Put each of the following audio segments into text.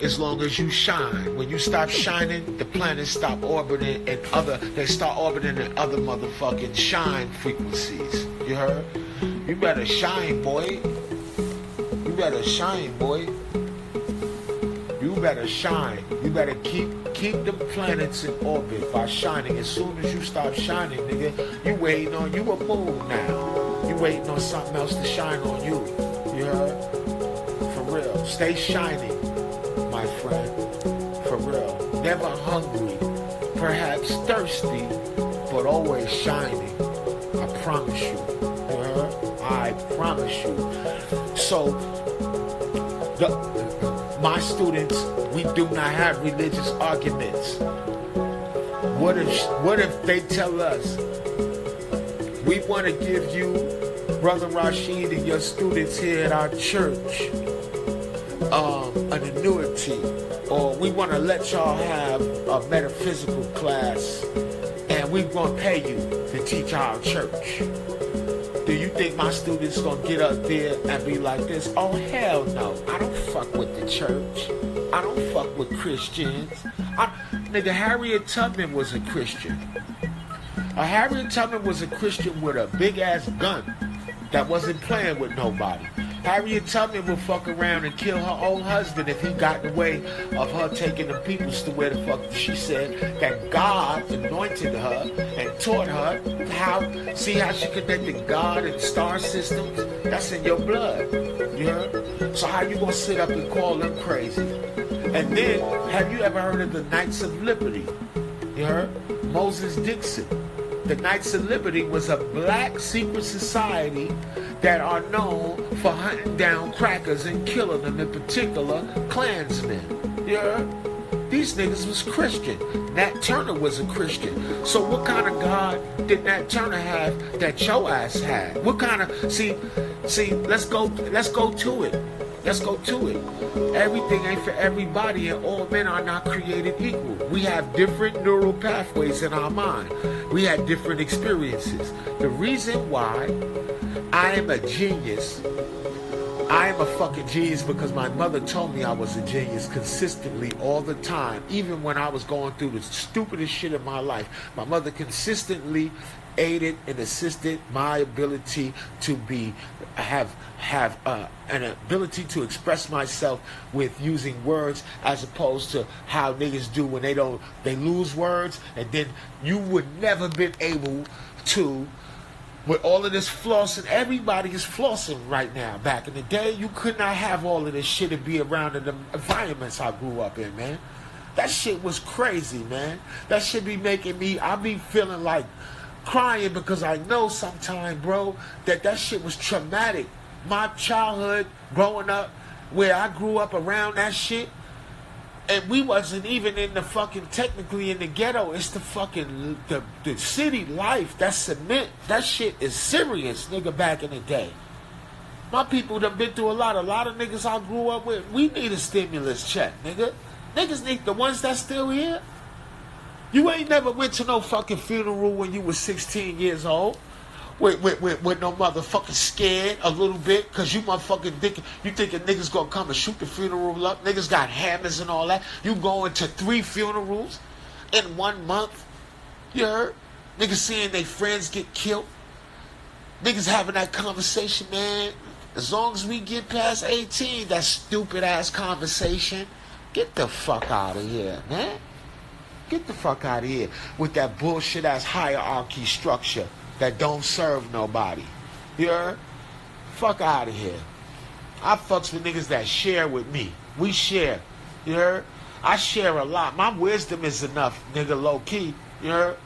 as long as you shine. When you stop shining, the planets stop orbiting and they start orbiting in other motherfucking shine frequencies. You heard? You better shine, boy. You better shine, boy. You better shine. You better keep the planets in orbit by shining. As soon as you stop shining, nigga, you waiting on you a moon now. You waiting on something else to shine on you. You heard? For real. Stay shining, my friend. For real. Never hungry, perhaps thirsty, but always shining. I promise you. You heard? I promise you. So, my students, we do not have religious arguments. What if they tell us, we want to give you, Brother Rashid and your students here at our church, an annuity, or we want to let y'all have a metaphysical class, and we're going to pay you to teach our church. Do you think my students gonna get up there and be like this? Oh, hell no. I don't fuck with the church. I don't fuck with Christians. Nigga, Harriet Tubman was a Christian. Harriet Tubman was a Christian with a big-ass gun that wasn't playing with nobody. Harriet Tubman would fuck around and kill her own husband if he got in the way of her taking the peoples to where the fuck she said that God anointed her and taught her see how she connected God and star systems? That's in your blood. You heard? So how you gonna sit up and call them crazy? And then, have you ever heard of the Knights of Liberty? You heard? Moses Dixon. The Knights of Liberty was a black secret society that are known for hunting down crackers and killing them, in particular Klansmen. You heard? These niggas was Christian. Nat Turner was a Christian. So what kind of God did Nat Turner have that your ass had? What kind of see, let's go to it. Let's go to it. Everything ain't for everybody, and all men are not created equal. We have different neural pathways in our mind. We had different experiences. The reason why I am a genius, I am a fucking genius because my mother told me I was a genius consistently all the time. Even when I was going through the stupidest shit in my life, my mother consistently aided and assisted my ability to have an ability to express myself with using words, as opposed to how niggas do when they lose words, and then you would never been able to. With all of this flossing, everybody is flossing right now. Back in the day, you could not have all of this shit and be around in the environments I grew up in, man. That shit was crazy, man. That shit be making me, I be feeling like crying because I know sometime, bro, that shit was traumatic. My childhood, growing up, where I grew up around that shit, and we wasn't even in the fucking, technically in the ghetto. It's the fucking, the city life. That cement, that shit is serious, nigga, back in the day. My people done been through a lot. A lot of niggas I grew up with, we need a stimulus check, nigga. Niggas need, the ones that's still here. You ain't never went to no fucking funeral when you was 16 years old. With no motherfucking scared a little bit, because you motherfucking thinking niggas gonna come and shoot the funeral up. Niggas got hammers and all that. You going to 3 funerals in 1 month. You heard? Niggas seeing their friends get killed. Niggas having that conversation, man. As long as we get past 18, that stupid ass conversation, get the fuck out of here, man. Get the fuck out of here with that bullshit ass hierarchy structure that don't serve nobody. You heard? Fuck out of here. I fucks with niggas that share with me. We share. You heard? I share a lot. My wisdom is enough, nigga, low key. You heard?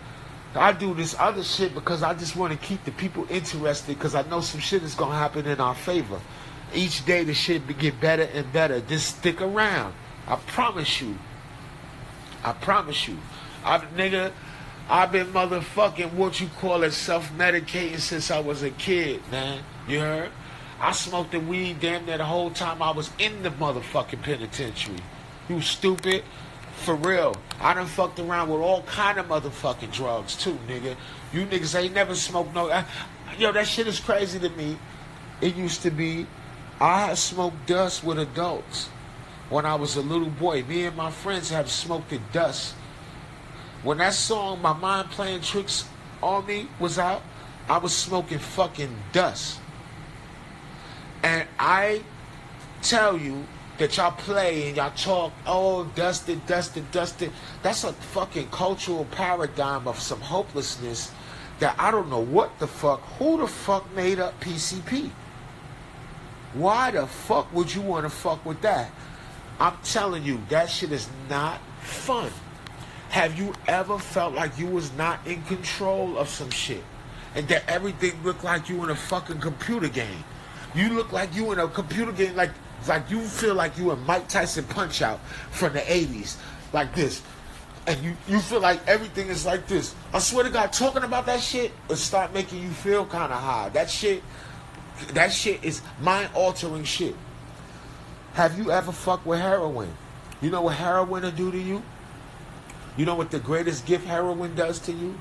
I do this other shit because I just want to keep the people interested, because I know some shit is going to happen in our favor. Each day the shit get better and better. Just stick around. I promise you. I promise you. I've been motherfucking, what you call it, self-medicating since I was a kid, man. You heard? I smoked the weed damn near the whole time I was in the motherfucking penitentiary. You stupid? For real. I done fucked around with all kind of motherfucking drugs too, nigga. You niggas ain't never smoked no... Yo, that shit is crazy to me. It used to be, I had smoked dust with adults. when I was a little boy. Me and my friends have smoked the dust. When that song, My Mind Playing Tricks on Me, was out, I was smoking fucking dust. And I tell you that y'all play and y'all talk, oh, dusted. That's a fucking cultural paradigm of some hopelessness that I don't know what the fuck, who the fuck made up PCP? Why the fuck would you want to fuck with that? I'm telling you, that shit is not fun. Have you ever felt like you was not in control of some shit? And that everything looked like you in a fucking computer game? You look like you in a computer game, like you feel like you in Mike Tyson Punch-Out from the 80s, like this. And you feel like everything is like this. I swear to God, talking about that shit will start making you feel kind of high. That shit is mind-altering shit. Have you ever fucked with heroin? You know what heroin will do to you? You know what the greatest gift heroin does to you?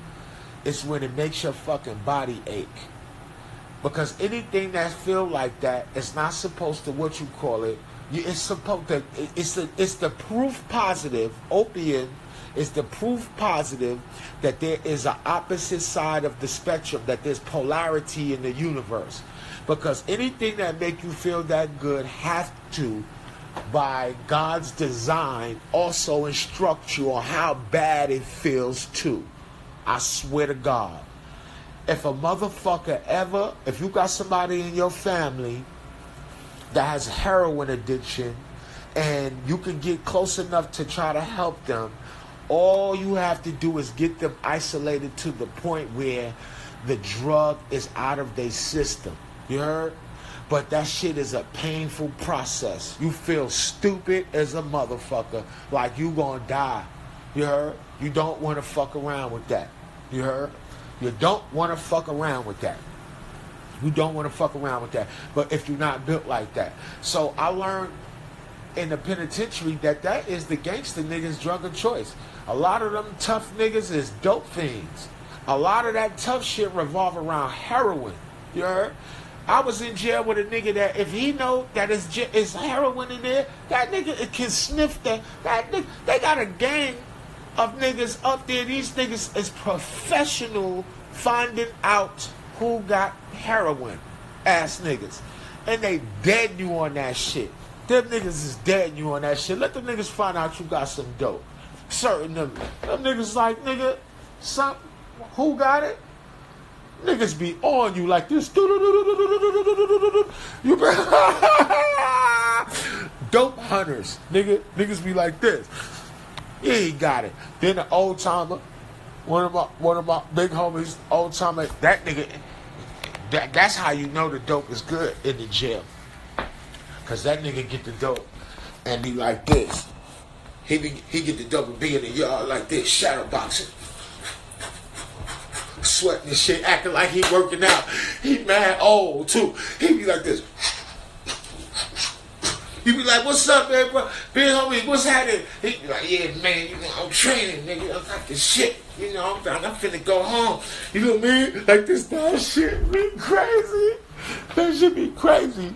It's when it makes your fucking body ache. Because anything that feel like that is not supposed to, what you call it, it's supposed to, it's the proof positive, opium is the proof positive that there is an opposite side of the spectrum, that there's polarity in the universe. Because anything that make you feel that good has to, by God's design, also instruct you on how bad it feels too. I swear to God. If a motherfucker ever, if you got somebody in your family that has heroin addiction and you can get close enough to try to help them, all you have to do is get them isolated to the point where the drug is out of their system. You heard? But that shit is a painful process. You feel stupid as a motherfucker, like you gonna die. You heard? You don't want to fuck around with that. You heard? You don't want to fuck around with that. You don't want to fuck around with that. But if you're not built like that. So I learned in the penitentiary that is the gangster niggas' drug of choice. A lot of them tough niggas is dope fiends. A lot of that tough shit revolve around heroin. You heard? I was in jail with a nigga that if he know that it's heroin in there, that nigga can sniff that nigga. They got a gang of niggas up there. These niggas is professional finding out who got heroin, ass niggas. And they dead you on that shit. Them niggas is dead you on that shit. Let them niggas find out you got some dope. Certain them niggas like, nigga, who got it? Niggas be on you like this. You dope hunters, nigga. Niggas be like this. Yeah, he got it. Then the old timer, one of my big homies, old timer. That nigga. That's how you know the dope is good in the jail. Cause that nigga get the dope and be like this. He get the dope and be in the yard like this, shadow boxing. Sweating and shit, acting like he working out. He mad old too. He be like this. He be like, "What's up, man, bro? Big homie, what's happening?" He be like, "Yeah, man, you know, I'm training, nigga. I got this shit. You know, I'm finna go home." You know what I mean? Like this, that shit be crazy. That shit be crazy.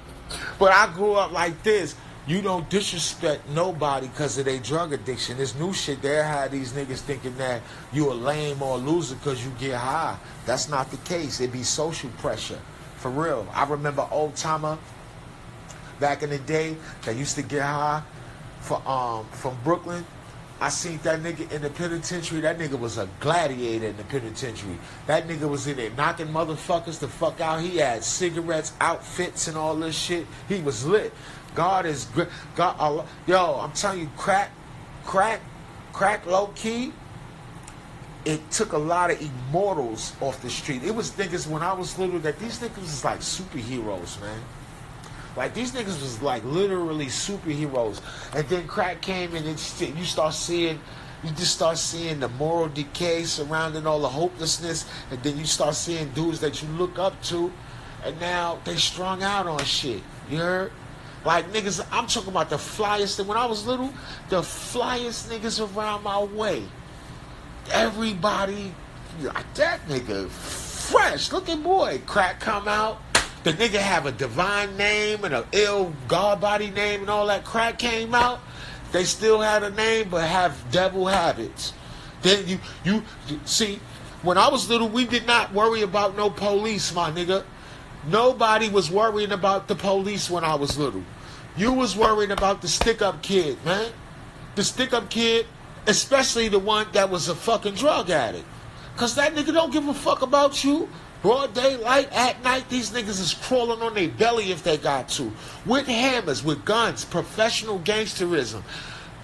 But I grew up like this. You don't disrespect nobody because of their drug addiction. This new shit, they had these niggas thinking that you a lame or a loser because you get high. That's not the case. It be social pressure. For real. I remember old timer back in the day that used to get high from Brooklyn. I seen that nigga in the penitentiary. That nigga was a gladiator in the penitentiary. That nigga was in there knocking motherfuckers the fuck out. He had cigarettes, outfits, and all this shit. He was lit. God is good. God, yo, I'm telling you, crack, low key. It took a lot of immortals off the street. It was niggas when I was little that these niggas was like superheroes, man. Like these niggas was like literally superheroes. And then crack came and you just start seeing the moral decay surrounding all the hopelessness. And then you start seeing dudes that you look up to, and now they strung out on shit. You heard? Like niggas, I'm talking about the flyest. When I was little, the flyest niggas around my way. Everybody, like that nigga, fresh looking boy. Crack come out, The nigga have a divine name and a ill god body name and all that crack came out. They still had a name but have devil habits. Then you see, when I was little, we did not worry about no police, my nigga. Nobody was worrying about the police when I was little. You was worrying about the stick-up kid, man. The stick-up kid, especially the one that was a fucking drug addict. Because that nigga don't give a fuck about you. Broad daylight, at night, these niggas is crawling on their belly if they got to. With hammers, with guns, professional gangsterism.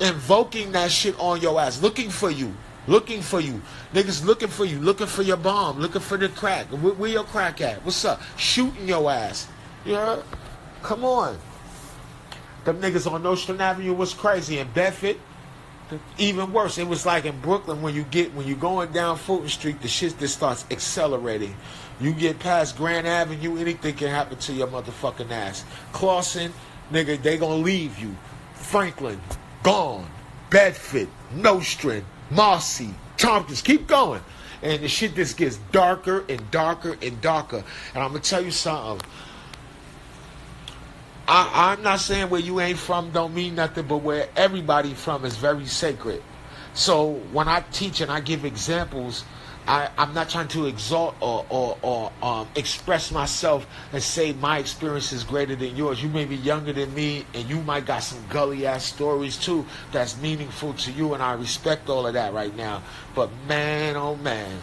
Invoking that shit on your ass. Looking for you. Looking for you. Niggas looking for you. Looking for your bomb. Looking for the crack. Where your crack at? What's up? Shooting your ass. You heard? Come on. Them niggas on Nostrand Avenue was crazy. In Bedford, even worse. It was like in Brooklyn when you going down Fulton Street, the shit just starts accelerating. You get past Grand Avenue, anything can happen to your motherfucking ass. Clawson, nigga, they gonna leave you. Franklin, gone. Bedford, Nostrand, Marcy, Tompkins, keep going. And the shit just gets darker and darker and darker. And I'm gonna tell you something. I'm not saying where you ain't from don't mean nothing, but where everybody from is very sacred. So when I teach and I give examples, I'm not trying to exalt or express myself and say my experience is greater than yours. You may be younger than me, and you might got some gully-ass stories, too, that's meaningful to you, and I respect all of that right now. But man, oh, man,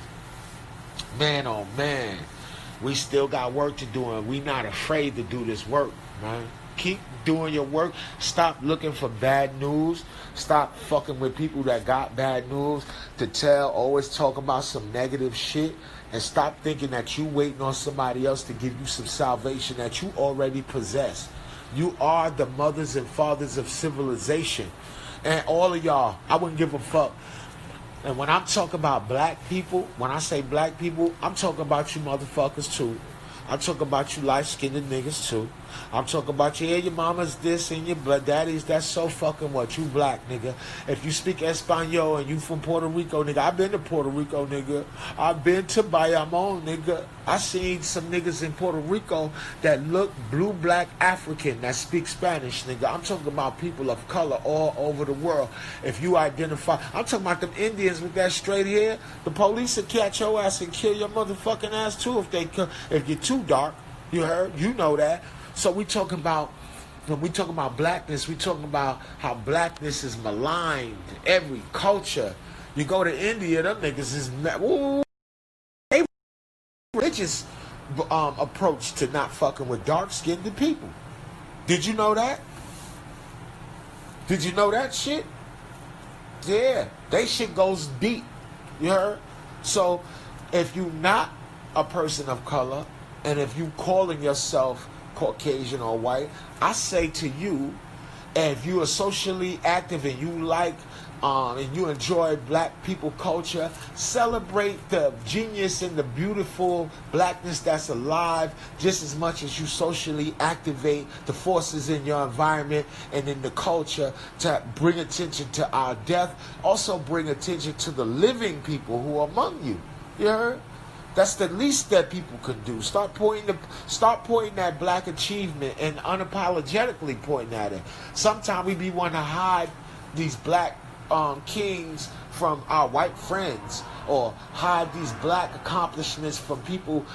we still got work to do, and we not afraid to do this work, man. Keep doing your work. Stop looking for bad news. Stop fucking with people that got bad news to tell. Always talk about some negative shit. And stop thinking that you waiting on somebody else to give you some salvation that you already possess. You are the mothers and fathers of civilization. And all of y'all, I wouldn't give a fuck. And when I'm talking about black people, when I say black people, I'm talking about you motherfuckers too. I'm talking about you light-skinned niggas too. I'm talking about you, your mama's this and your daddy's that's so fucking what? You black, nigga. If you speak Espanol and you from Puerto Rico, nigga, I've been to Puerto Rico, nigga. I've been to Bayamon, nigga. I seen some niggas in Puerto Rico that look blue, black, African that speak Spanish, nigga. I'm talking about people of color all over the world. If you identify, I'm talking about them Indians with that straight hair. The police will catch your ass and kill your motherfucking ass too if you're too dark. You heard? You know that. So we talking about, when we talking about blackness, we talking about how blackness is maligned. Every culture. You go to India, them niggas is they religious approach to not fucking with dark-skinned people. Did you know that? Did you know that shit? Yeah, they shit goes deep. You heard? So if you not a person of color, and if you calling yourself Caucasian or white, I say to you, if you are socially active and you like and you enjoy black people culture, celebrate the genius and the beautiful blackness that's alive just as much as you socially activate the forces in your environment and in the culture to bring attention to our death. Also bring attention to the living people who are among you. You heard? That's the least that people can do. Start pointing that black achievement and unapologetically pointing at it. Sometimes we be wanting to hide these black kings from our white friends, or hide these black accomplishments from people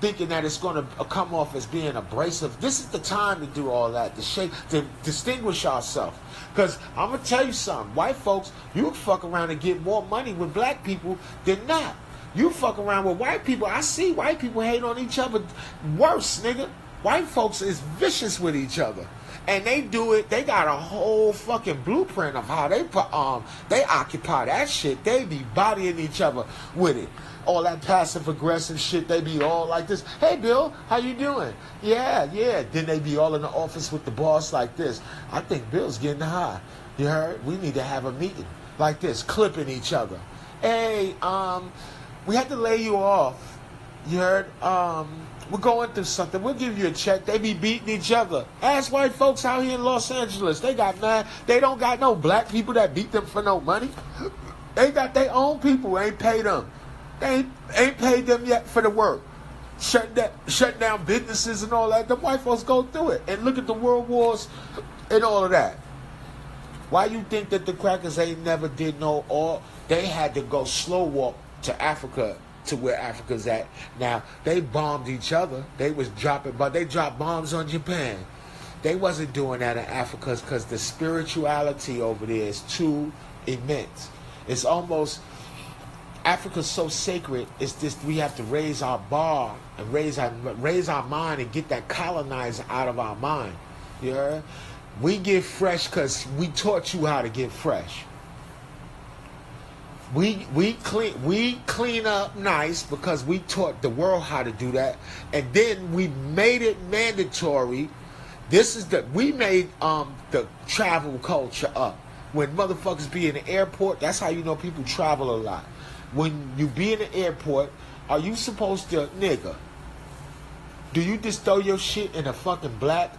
thinking that it's going to come off as being abrasive. This is the time to do all that, to distinguish ourselves. Because I'm going to tell you something. White folks, you fuck around and get more money with black people than not. You fuck around with white people. I see white people hate on each other worse, nigga. White folks is vicious with each other. And they do it, they got a whole fucking blueprint of how they occupy that shit. They be bodying each other with it. All that passive aggressive shit, they be all like this. Hey Bill, how you doing? Yeah. Then they be all in the office with the boss like this. I think Bill's getting high. You heard? We need to have a meeting like this, clipping each other. Hey, we had to lay you off. You heard? We're going through something. We'll give you a check. They be beating each other. Ask white folks out here in Los Angeles. They got mad. They don't got no black people that beat them for no money. They got their own people. Ain't paid them. They ain't paid them yet for the work. shut down businesses and all that. The white folks go through it. And look at the world wars and all of that. Why you think that the crackers ain't never did no all? They had to go slow walk to Africa, to where Africa's at. Now, they bombed each other. They was dropping, but they dropped bombs on Japan. They wasn't doing that in Africa because the spirituality over there is too immense. It's almost, Africa's so sacred. It's just we have to raise our bar and raise our mind and get that colonizer out of our mind. You heard? We get fresh because we taught you how to get fresh. We clean up nice because we taught the world how to do that, and then we made it mandatory. We made the travel culture up. When motherfuckers be in the airport, that's how you know people travel a lot. When you be in the airport, are you supposed to, nigga? Do you just throw your shit in a fucking black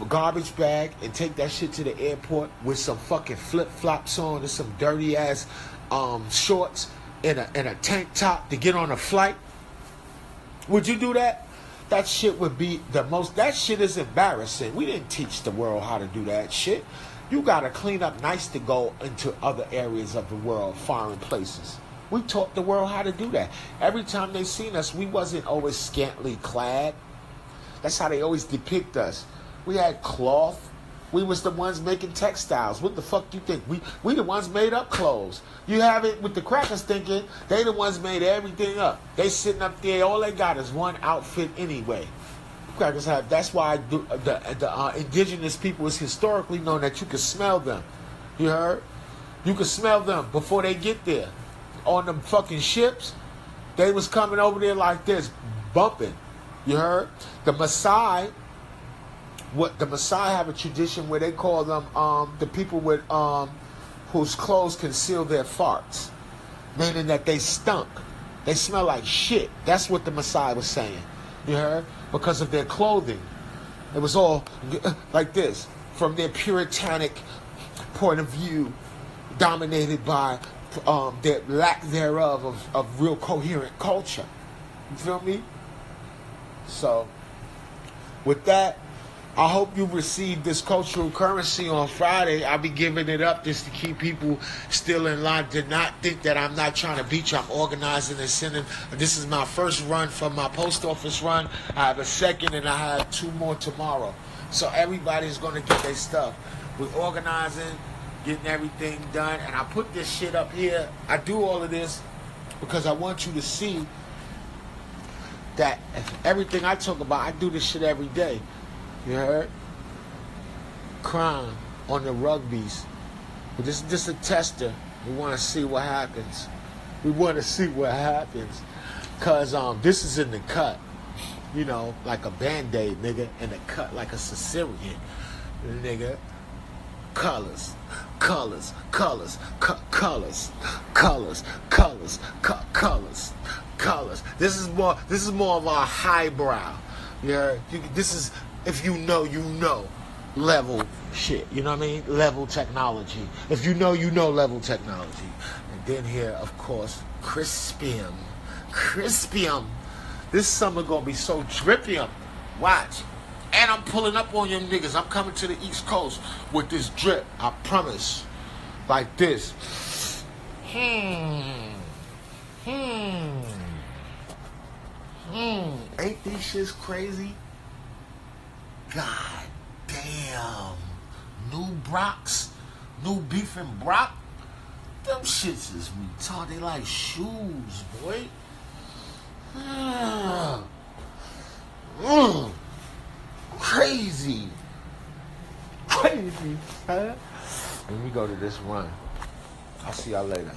garbage bag and take that shit to the airport with some fucking flip flops on and some dirty ass shorts and a tank top to get on a flight? Would you do that? That shit would be that shit is embarrassing. We didn't teach the world how to do that shit. You gotta clean up nice to go into other areas of the world, foreign places. We taught the world how to do that. Every time they seen us, we wasn't always scantily clad. That's how they always depict us. We had cloth. We was the ones making textiles. What the fuck you think? We the ones made up clothes. You have it with the crackers thinking they the ones made everything up. They sitting up there, all they got is one outfit anyway. Crackers have. That's why the indigenous people is historically known that you can smell them. You heard? You can smell them before they get there. On them fucking ships, they was coming over there like this, bumping. You heard? The Maasai have a tradition where they call them the people with whose clothes conceal their farts, meaning that they stunk. They smell like shit. That's what the Maasai was saying. You heard? Because of their clothing. It was all like this, from their puritanic point of view, dominated by their lack thereof of real coherent culture. You feel me? So, with that, I hope you received this cultural currency on Friday. I'll be giving it up just to keep people still in line. Did not think that I'm not trying to beat you. I'm organizing and sending. This is my first run from my post office run. I have a second and I have 2 more tomorrow. So everybody's going to get their stuff. We're organizing, getting everything done. And I put this shit up here. I do all of this because I want you to see that everything I talk about, I do this shit every day. You heard? Crime on the rugbies. But this is just a tester. We want to see what happens. We want to see what happens. Because this is in the cut. You know, like a Band-Aid, nigga. In the cut, like a Sicilian, nigga. Colors. Colors. Colors. Colors. Colors. Colors. Colors. Colors. This is more of our highbrow. Yeah. This is, if you know, level shit. You know what I mean? Level technology. If you know, level technology. And then here, of course, Crispium. Crispium. This summer gonna be so drippium. Watch. And I'm pulling up on them niggas. I'm coming to the East Coast with this drip. I promise. Like this. Ain't these shits crazy? God damn. New Brocks. New beef and Brock. Them shits is retarded. They like shoes, boy. Crazy. Crazy, huh? Let me go to this run. I'll see y'all later.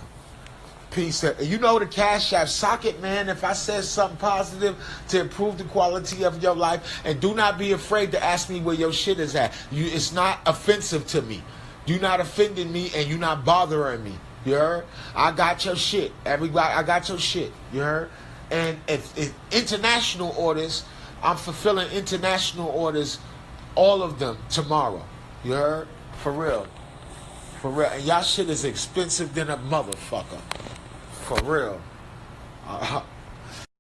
Peace. You know the Cash App socket, man. If I said something positive to improve the quality of your life, and do not be afraid to ask me where your shit is at. It's not offensive to me. You're not offending me, and you're not bothering me. You heard? I got your shit. Everybody, I got your shit. You heard? And if international orders, I'm fulfilling international orders, all of them tomorrow. You heard? For real. For real. And y'all shit is expensive than a motherfucker. For real.